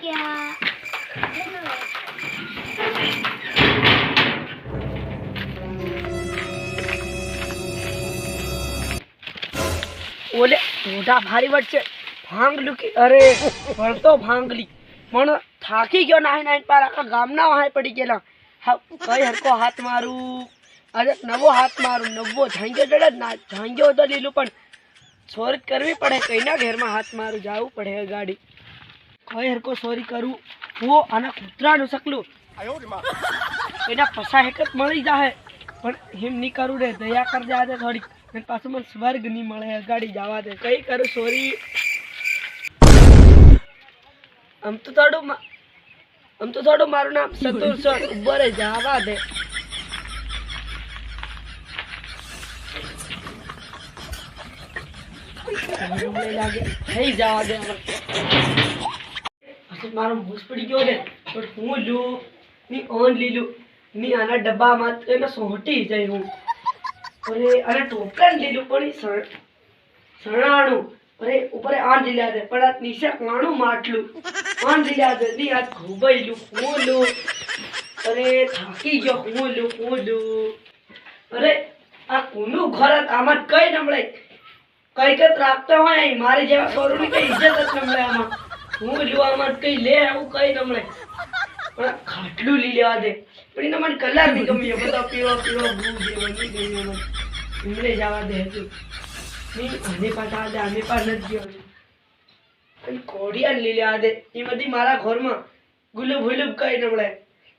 क्या ઓલે મોઢા ભારી વચ્ચે ભાંગલું કે અરે વળતો ભાંગલી પણ થાકી ગયો નાહી નાહી પાર આખા ગામના વાહે પડી ગયેલા હા કઈ હરકો હાથ મારું આજે નવો હાથ મારું નવો ઝાંગ્યો જડે ના ઝાંગ્યો તો લીલું પણ સોરી કરવી પડે કઈના ઘેરમાં હાથ મારું જવું પડે ગાડી કઈ હરકો સોરી કરું હું આના કૂતરાનું સકલું એના પસા હેક જ મળી જાય પણ હિમ નહીં કરું રે દયા કર દે થોડી પાછું મને સ્વર્ગ નહીં મળે ગાડી જવા દે કઈ કરું સોરી આમ તો થોડું મારું નામ સતુર સર ઉભરે જવા દે લાગે થઈ જવા દે પછી મારો ભૂસ પડી ગયો ને પણ હું લઉં ની ઓન લીલું ની આના ડબ્બામાં એને સોટી જાય હું અરે અરે ટોપલાને લીધું પણ સણાણું અરે ઉપર આન લીધા દે પણ આ નીચે કાણું માટલું આન લીધા દે ની આ ઘૂબાઈલું ફૂલું અરે થાકી ગયો ફૂલું અરે આ કોનું ઘર આમાં કઈ નમળે કઈ કત રાખતા હોય અહીં મારી જેવા સોરુની કઈ ઇજ્જત જ નમળે આમાં હું લ્યું આમાં કઈ લે આવું કઈ નમળે પણ ખાટલું લઈ લેવા દે પણ એને મને કલર નહીં ગમ્યો બધા પીળો ભૂ જેવો નહીં ગમ્યો મને એમને જવા દે હતું નહીં આને પાછા દે આને પાસ નથી ગયો અને કોડિયાને લઈ લેવા દે એ બધી મારા ઘરમાં ગુલુબ કઈ નમળે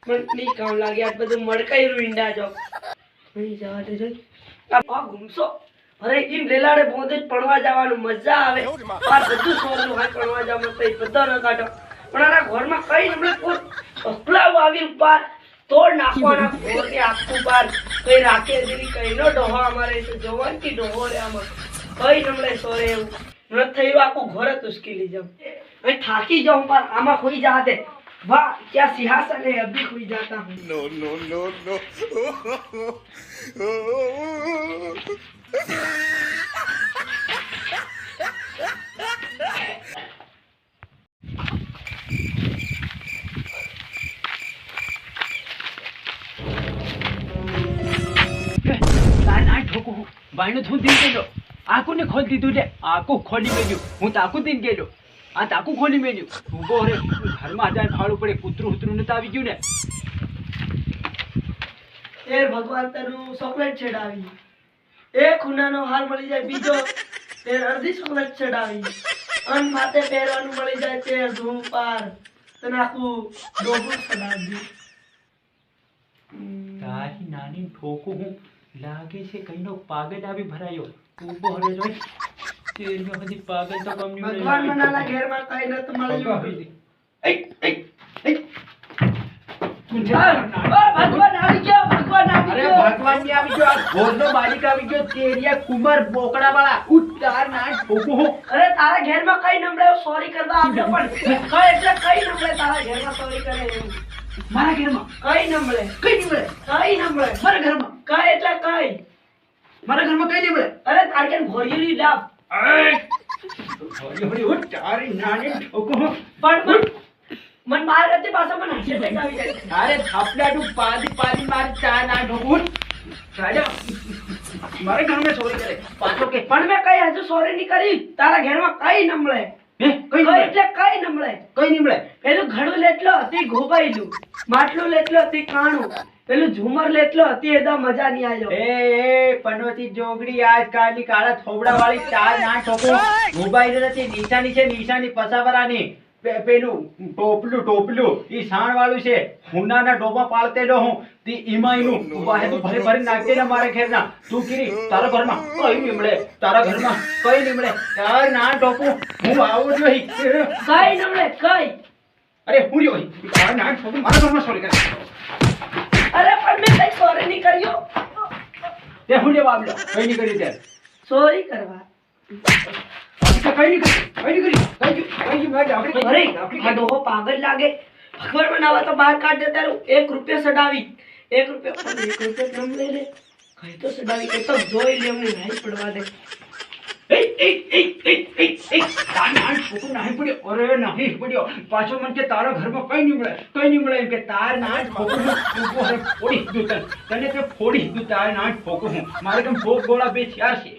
પણ નહીં કામ લાગે આ બધું મડકાઈ ઈંડા જો નહીં જવા દે જો આ ઘૂમસો અરે એમ લેલાડે બોંધે જ પડવા જવાનું મજા આવે આ બધું સોરનું હોય પડવા જવાનું તો બધા ન કાઢો પણ આના ઘરમાં કઈ નમળે કોઈ અપલાવ આવી ઉપર તોડ નાખવાના ઘોરને આખું બાર કઈ રાખે જેવી કઈ નો ડોહો અમારે છે જોવાન કે ડોહો રે આમાં કઈ નમળે સોરે એવું ન થયું આખું ઘોર જ ઉશ્કેલી જાઉં અહીં થાકી જાઉં પર આમાં ખોઈ જા દે વાહ क्या सिंहासन है अभी खुई जाता हूँ no no no no બાયણું થૂં દીન ગયેલો આકુને ખોલી દીધું લે આકું ખોલી મેલ્યું હું તાકું દીન ગયેલો આ તાકું ખોલી મેલ્યું ઊભો રે ઘરમાં જાય ફાળું પડે કૂતરું નથી આવી ગયું ને એ ભગવાન તારું ચોકલેટ ચડાવી એક ખૂનાનો હાર મળી જાય બીજો તે અડધી ચોકલેટ ચડાવી અન માથે પહેરવાનું મળી જાય તે ધૂમ પાર તને આખું ડોબું ચડાવી તારી નાની ઠોકું હું લાગે છે કઈનો પાગલ આવી ભરાયો ઊભો રે જોઈ તેરીઓ હજી પાગલ તો કમ નહીં ભગવાન મનાના ઘેરમાં કઈ નત મળ્યું ભગવાન આવી ગયો અરે ભગવાન ની આવી ગયો આ ઘોરનો માલિક આવી ગયો તેરિયા કુમાર બોકડા વાળા ઉતાર ના ઠોકું હું અરે તારા ઘેરમાં કઈ નમળે સોરી કરવા આવ્યો પણ કઈ એટલે કઈ નમળે તારા ઘેરમાં સોરી કરે એવું મારા ઘરમાં કઈ નમળે કઈ નહીં મળે મારા ઘરમાં કઈ એટલે કઈ મારા ઘરમાં કઈ નહીં મળે અરે તારે કેમ ઘોડીલી લાવ તારી નાની ઠોકું પણ મન માર હતી પાછા મને હશે આવી જાય અરે થાપડાડું પાદી માર ચા ના ઠોકું રાજા મારે ઘરમાં ચોરી કરે પાછો કે પણ મેં કઈ હજુ સોરી નહીં કરી તારા ઘરમાં કઈ નમળે હે કઈ કઈ એટલે કઈ નમળે કઈ નહીં મળે પેલું ઘડું લેટલો હતી ઘોબાઈલું માટલું લેટલો હતી કાણું પેલું ઝુમર લેટલો હતી એદા મજા નહીં આવ્યો એ પનોતી જોગડી આજકાલની કાળા થોબડા વાળી ચા ના ઠોકું મોબાઈલ નથી નિશાની પસાવરાની પેલું ટોપલું ઈ સાણ વાળું છે હુનાના ડોબા પાળતેલો હું તી ઈમાઈનું વાહે તો ભરે નાખતે ને મારે ખેરના તું કીરી તારા ઘરમાં કઈ નીમળે યાર ના ટોપું હું આવું જોઈ કઈ નમળે કઈ અરે હું જોઈ તારા ના ટોપું મારા ઘરમાં સોરી કરે અરે પણ મેં કઈ સોરી નહીં કર્યો તે હું લેવા આવ્યો કઈ નહીં કરી તે સોરી કરવા કઈ નહીં અરે આ ડોહો પાગલ લાગે ભગવાન બનાવવા તો બહાર કાઢ દે તારું 1 રૂપિયો સડાવી 1 રૂપિયો નમ લે લે કઈ તો સડાવી કે તો જોઈ લે અમને નહીં પડવા દે તાર નાન ઠોકું નહીં પડ્યો. અરે નહીં પડ્યો. પાછો મને કે તારા ઘરમાં કઈ નહીં મળે એમ કે તાર નાન ઠોકું હું. ફોડી દીધું તને તે ફોડી દીધું તાર નાન ઠોકું હું. મારે કેમ ઠોક ગોળા બે ચાર છે.